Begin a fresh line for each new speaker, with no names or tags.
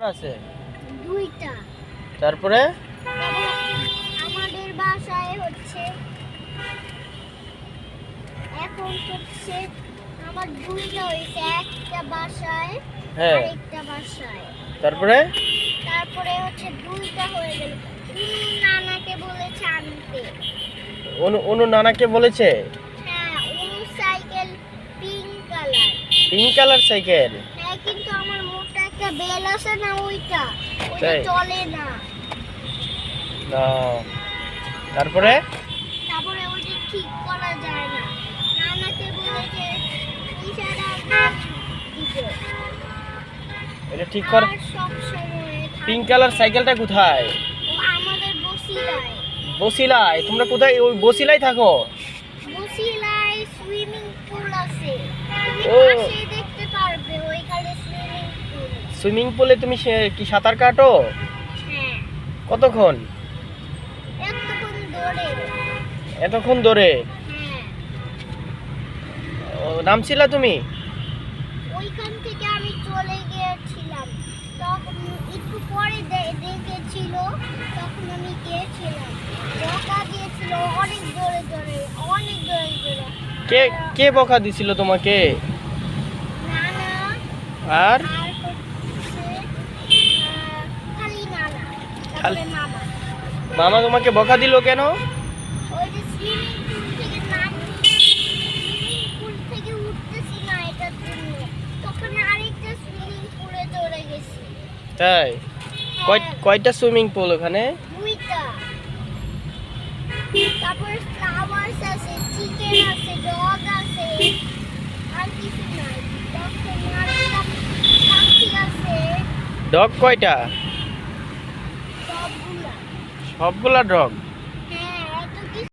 আছে
দুইটা।
তারপরে
আমাদের বাসায় হচ্ছে এখন হচ্ছে আমার দুইটা হয়েছে, একটা বাসায়
হ্যাঁ
আরেকটা বাসায়।
তারপরে
তারপরে হচ্ছে দুইটা হয়ে গেল। নানাকে বলেছে আনতে।
অনু নানাকে বলেছে
হ্যাঁ, cycle pink colour.
Pink colour cycle.
হ্যাঁ, কিন্তু আমার মোটা একটা বেল আছে না, ওইটা
তাই?
চলে না।
তারপরে
তারপরে ওইটা ঠিক করা যায় না। নানাকে বলেছে ইশারা দিতে।
এটা ঠিক কর।
আর সব সময়
পিঙ্ক কালার সাইকেলটা কোথায়?
আমাদের বসিলায়।
বসিলায়? তোমরা কোথায় ওই বসিলায় থাকো?
বসিলায় সুইমিং পুল আছে, তুমি
ও।
পাশে দেখতে পারবে, ওইখানে সুইমিং পুল।
সুইমিং পুলে তুমি কি সাঁতার কাটো?
হ্যাঁ,
কতক্ষণ? এতক্ষণ ধরে?
হ্যাঁ,
নামছিলা তুমি?
ওইখান থেকে আমি চলে গিয়েছিলাম, তখন একটু পরে দেখেছিল, তখন আমি গিয়েছিলাম। বকা দিয়েছিল অনেক জোরে জোরে, অনেক জোরে জোরে।
কে কে বকা দিছিল তোমাকে?
নানা
আর
আর হচ্ছে খালি নানা,
খালি-
তারপরে মামা।
মামা তোমাকে বকা দিল কেন?
ওই যে সুইমিং পুল থেকে সুইমিং পুল থেকে উঠতেছি না এটার জন্য, তখন আরেকটা সুইমিং পুলে চলে গেছি।
তাই? কয়টা সুইমিং পুল ওখানে?
দুইটা। তারপরে ফ্লাওয়ার্স আছে, চিকেন আছে, ডগ আছে, আর কিছু নাই। তখন আরেকটা পাখি আছে।
ডগ কয়টা?
সবগুলা।
সবগুলা ডগ?